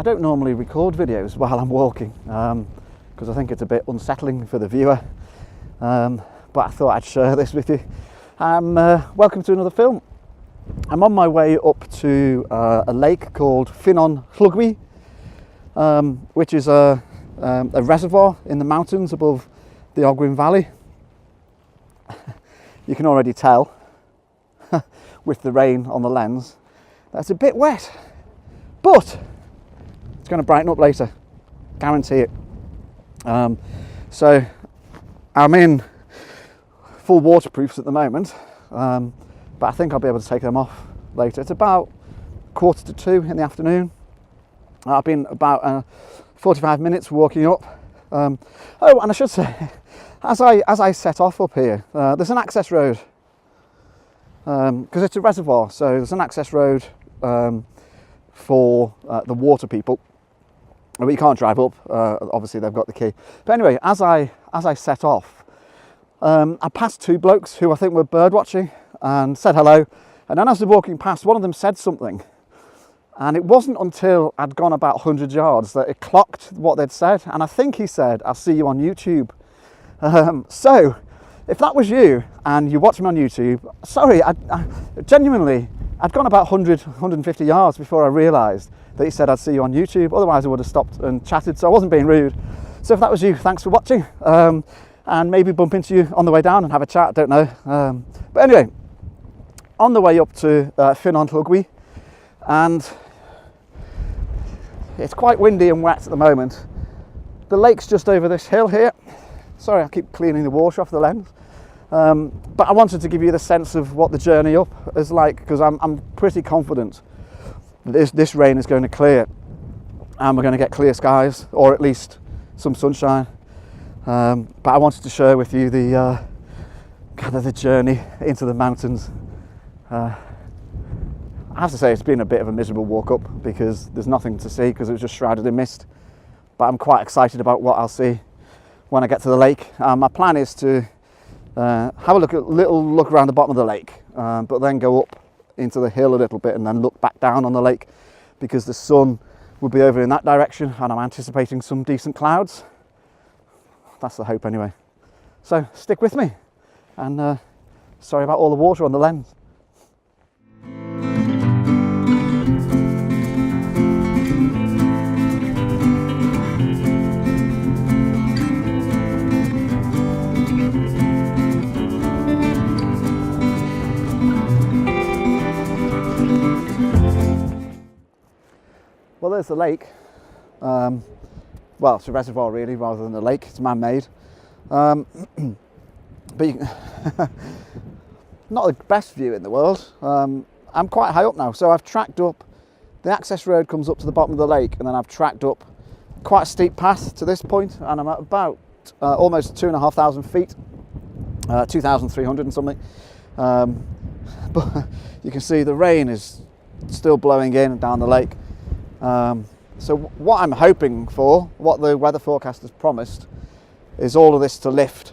I don't normally record videos while I'm walking because I think it's a bit unsettling for the viewer, but I thought I'd share this with you. Welcome to another film. I'm on my way up to a lake called Fynnon Llugwy, which is a reservoir in the mountains above the Ogwen Valley. You can already tell with the rain on the lens that's a bit wet, but it's going to brighten up later, guarantee it. So I'm in full waterproofs at the moment, but I think I'll be able to take them off later. It's about 1:45 in the afternoon. I've been about 45 minutes walking up. Oh, and I should say, as I set off up here, there's an access road because it's a reservoir, so there's an access road for the water people. But you can't drive up. Obviously, they've got the key. But anyway, as I set off, I passed two blokes who I think were bird watching and said hello. And then as they're walking past, one of them said something. And it wasn't until I'd gone about 100 yards that it clocked what they'd said. And I think he said, "I'll see you on YouTube." So if that was you and you watch me on YouTube, sorry, I genuinely, I'd gone about 150 yards before I realised that he said I'd see you on YouTube. Otherwise I would have stopped and chatted, so I wasn't being rude. So if that was you, thanks for watching, and maybe bump into you on the way down and have a chat, don't know. But anyway, on the way up to Fynnon Llugwy, and it's quite windy and wet at the moment. The lake's just over this hill here. Sorry, I keep cleaning the water off the lens. But I wanted to give you the sense of what the journey up is like, because I'm pretty confident this rain is going to clear and we're going to get clear skies, or at least some sunshine. But I wanted to share with you the kind of the journey into the mountains. I have to say it's been a bit of a miserable walk up because there's nothing to see because it was just shrouded in mist. But I'm quite excited about what I'll see when I get to the lake. My plan is to have a little look around the bottom of the lake, but then go up into the hill a little bit and then look back down on the lake, because the sun will be over in that direction and I'm anticipating some decent clouds. That's the hope anyway. So stick with me, and sorry about all the water on the lens. Well, there's the lake. Well, it's a reservoir really, rather than a lake. It's man-made. But not the best view in the world. I'm quite high up now, so I've tracked up. The access road comes up to the bottom of the lake, and then I've tracked up quite a steep path to this point, and I'm at about almost 2,500 feet, 2,300 and something. But you can see the rain is still blowing in and down the lake. So what I'm hoping for, what the weather forecast has promised, is all of this to lift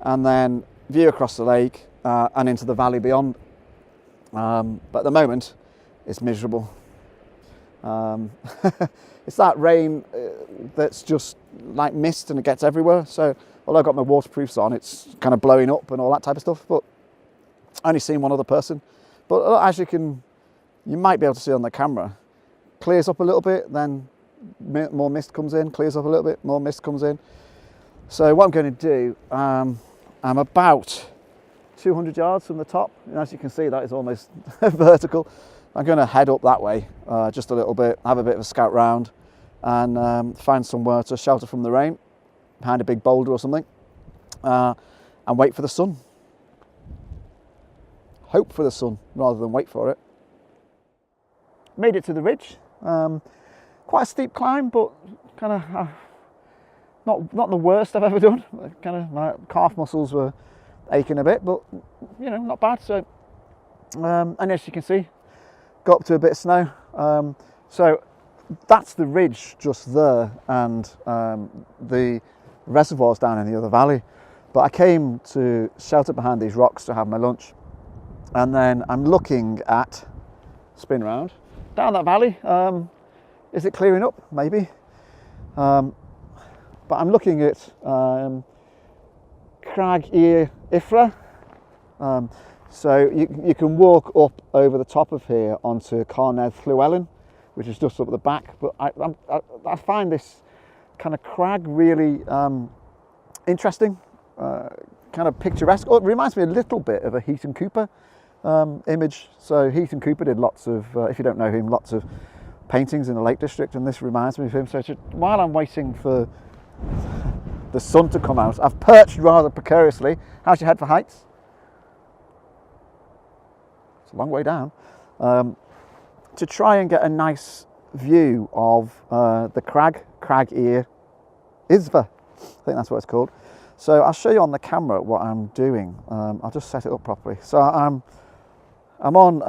and then view across the lake and into the valley beyond. But at the moment, it's miserable. It's that rain that's just like mist and it gets everywhere. So although I've got my waterproofs on, it's kind of blowing up and all that type of stuff. But I only seen one other person. But as you might be able to see on the camera, clears up a little bit, then more mist comes in, clears up a little bit, more mist comes in. So what I'm going to do, I'm about 200 yards from the top, and as you can see that is almost vertical. I'm going to head up that way just a little bit, have a bit of a scout round, and find somewhere to shelter from the rain, behind a big boulder or something, and wait for the sun. Hope for the sun rather than wait for it. Made it to the ridge. Quite a steep climb, but kind of not the worst I've ever done. Kind of my calf muscles were aching a bit, but you know, not bad. So, and as you can see, got up to a bit of snow. So that's the ridge just there, and the reservoirs down in the other valley. But I came to shelter behind these rocks to have my lunch, and then I'm looking at, spin round, down that valley. Is it clearing up? Maybe. But I'm looking at Crag Ifra. So you can walk up over the top of here onto Canon EF, which is just up at the back. But I find this kind of crag really interesting, kind of picturesque. Oh, it reminds me a little bit of a Heaton Cooper image. So Heaton Cooper did lots of, if you don't know him, lots of paintings in the Lake District, and this reminds me of him. So while I'm waiting for the sun to come out, I've perched rather precariously. How's your head for heights? It's a long way down. To try and get a nice view of the Crag IS USM. I think that's what it's called. So I'll show you on the camera what I'm doing. I'll just set it up properly. So I'm on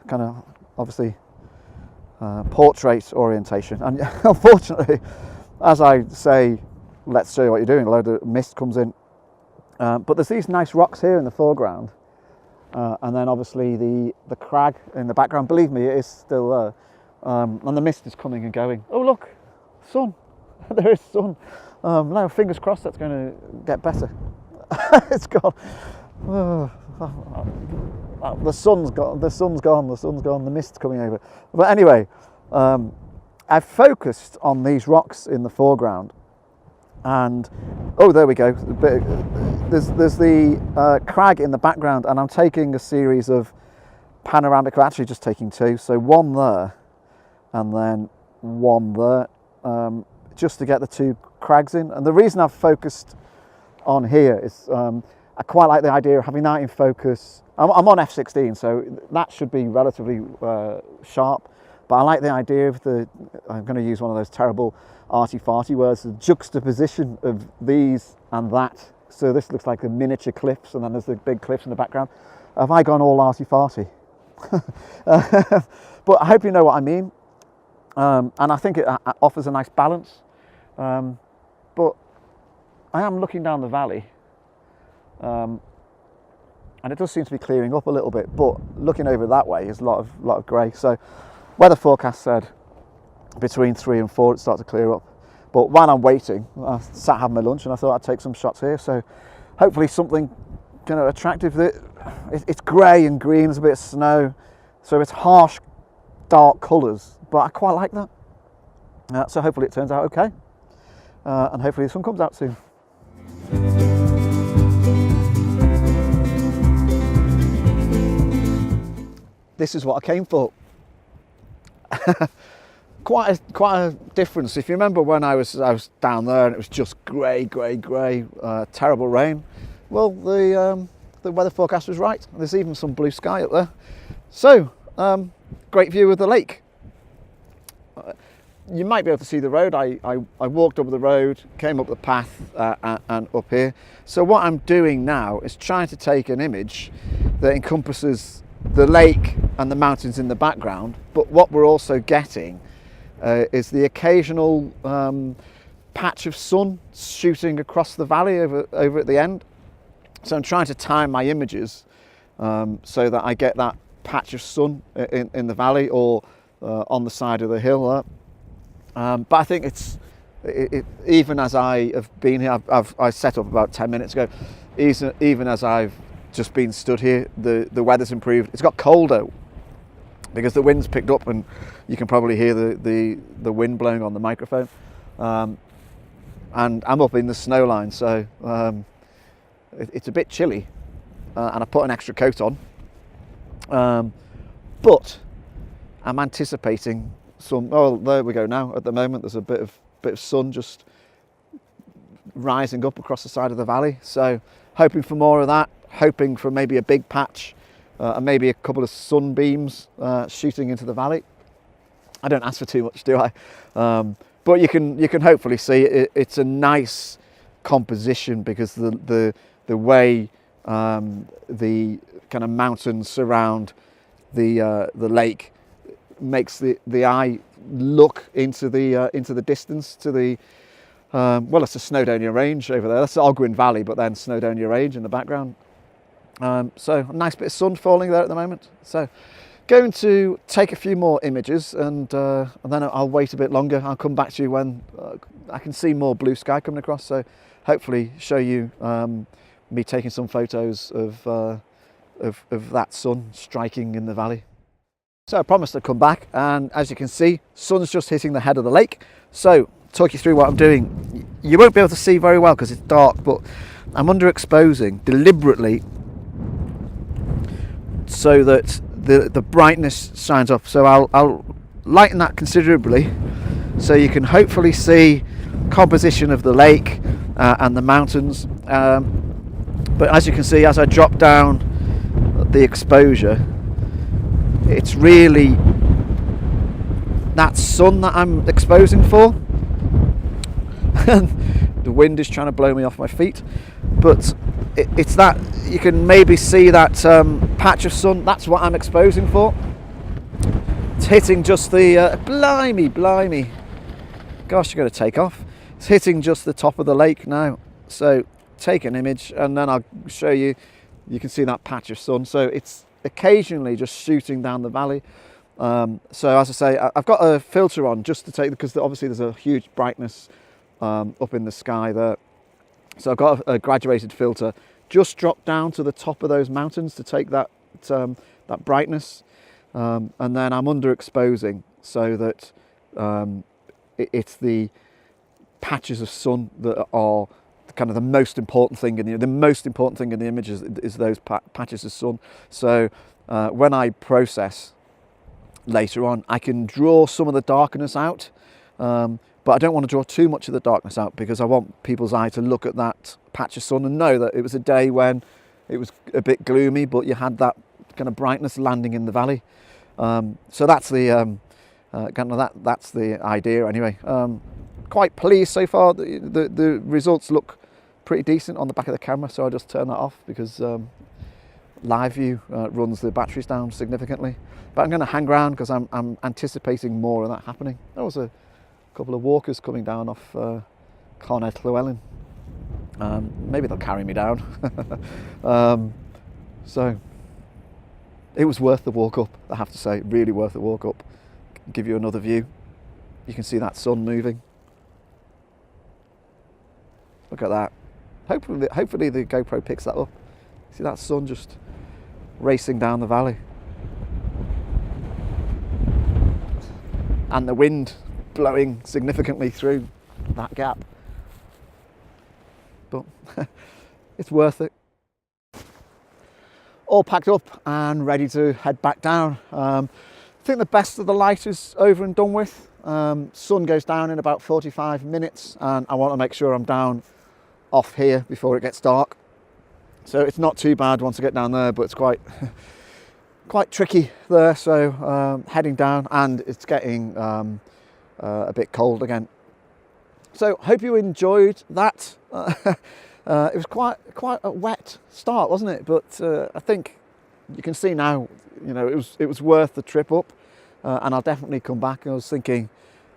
kind of obviously portrait orientation, and unfortunately, as I say, let's show you what you're doing, a load of mist comes in. But there's these nice rocks here in the foreground, and then obviously the crag in the background. Believe me, it is still there, and the mist is coming and going. Oh look, sun. There is sun. Now fingers crossed that's going to get better. It's gone. The sun's gone. The sun's gone. The mist's coming over. But anyway, I've focused on these rocks in the foreground, and oh, there we go. There's the crag in the background, and I'm taking a series of panoramic. I'm actually just taking two. So one there, and then one there. Just to get the two crags in. And the reason I've focused on here is I quite like the idea of having that in focus. I'm on f16, so that should be relatively sharp, but I like the idea of I'm going to use one of those terrible arty-farty words, the juxtaposition of these and that. So this looks like the miniature cliffs, and then there's the big cliffs in the background. Have I gone all arty-farty? But I hope you know what I mean. And I think it offers a nice balance. But I am looking down the valley, and it does seem to be clearing up a little bit, but looking over that way is a lot of grey. So weather forecast said between 3 and 4 it starts to clear up. But while I'm waiting, I sat having my lunch, and I thought I'd take some shots here. So hopefully something kind of attractive. It's grey and green, there's a bit of snow, so it's harsh, dark colours, but I quite like that. So hopefully it turns out okay, and hopefully the sun comes out soon. This is what I came for. quite a difference. If you remember when I was down there and it was just grey, terrible rain. Well, the weather forecast was right. There's even some blue sky up there. So great view of the lake. You might be able to see the road. I walked up the road, came up the path, and up here. So what I'm doing now is trying to take an image that encompasses the lake and the mountains in the background, but what we're also getting is the occasional patch of sun shooting across the valley over at the end. So I'm trying to time my images so that I get that patch of sun in the valley or on the side of the hill there. But I think even as I have been here, I set up about 10 minutes ago, even as I've just been stood here, the weather's improved. It's got colder because the wind's picked up, and you can probably hear the wind blowing on the microphone. And I'm up in the snow line, so it's a bit chilly, and I put an extra coat on. But I'm anticipating some. Oh, there we go now. At the moment, there's a bit of sun just rising up across the side of the valley. So hoping for more of that. Hoping for maybe a big patch and maybe a couple of sunbeams shooting into the valley. I don't ask for too much, do I? But you can hopefully see it's a nice composition because the way the kind of mountains surround the lake makes the eye look into the distance to the well, it's a Snowdonia range over there. That's the Ogwyn Valley, but then Snowdonia range in the background. So a nice bit of sun falling there at the moment. So Going to take a few more images, and then I'll wait a bit longer. I'll come back to you when I can see more blue sky coming across, so hopefully show you me taking some photos of that sun striking in the valley. So I promised to come back, and as you can see, sun's just hitting the head of the lake. So talk you through what I'm doing. You won't be able to see very well because it's dark, but I'm underexposing deliberately so that the brightness shines up. So I'll lighten that considerably so you can hopefully see composition of the lake and the mountains. But as you can see, as I drop down the exposure, it's really that sun that I'm exposing for. The wind is trying to blow me off my feet, but it's that you can maybe see that patch of sun. That's what I'm exposing for. It's hitting just the blimey, gosh, you're going to take off. It's hitting just the top of the lake now. So take an image and then I'll show you. You can see that patch of sun. So it's occasionally just shooting down the valley. So as I say, I've got a filter on just to take, because obviously there's a huge brightness up in the sky there. So I've got a graduated filter just dropped down to the top of those mountains to take that brightness, and then I'm underexposing so that it's the patches of sun that are kind of the most important thing in the most important thing in the image is those patches of sun. So when I process later on, I can draw some of the darkness out. But I don't want to draw too much of the darkness out because I want people's eye to look at that patch of sun and know that it was a day when it was a bit gloomy, but you had that kind of brightness landing in the valley. So that's the that's the idea anyway. Quite pleased so far. The results look pretty decent on the back of the camera, so I just turn that off because live view runs the batteries down significantly. But I'm going to hang around because I'm anticipating more of that happening. There was a couple of walkers coming down off Canon EF. Maybe they'll carry me down. So it was worth the walk up, I have to say, really worth the walk up. Give you another view. You can see that sun moving. Look at that. Hopefully the GoPro picks that up. See that sun just racing down the valley. And the wind blowing significantly through that gap, but it's worth it. All packed up and ready to head back down. I think the best of the light is over and done with. Sun goes down in about 45 minutes and I want to make sure I'm down off here before it gets dark. So it's not too bad once I get down there, but it's quite tricky there. So heading down, and it's getting a bit cold again. So hope you enjoyed that. It was quite a wet start, wasn't it? But I think you can see now, you know, it was worth the trip up, and I'll definitely come back. I was thinking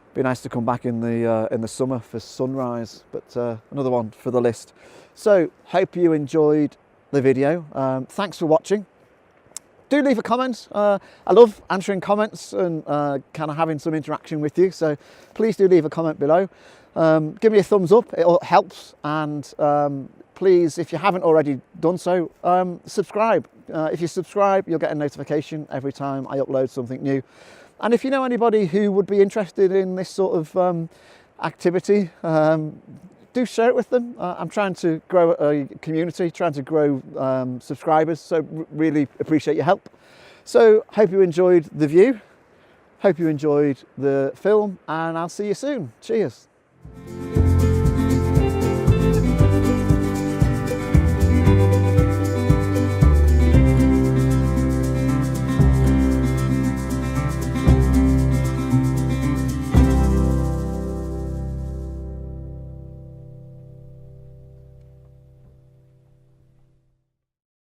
it'd be nice to come back in the summer for sunrise, but another one for the list. So hope you enjoyed the video. Thanks for watching. Do leave a comment. I love answering comments and kind of having some interaction with you. So please do leave a comment below. Give me a thumbs up, it helps. And please, if you haven't already done so, subscribe. If you subscribe, you'll get a notification every time I upload something new. And if you know anybody who would be interested in this sort of activity, do share it with them. I'm trying to grow a community, trying to grow subscribers, so really appreciate your help. So hope you enjoyed the view, hope you enjoyed the film, and I'll see you soon. Cheers.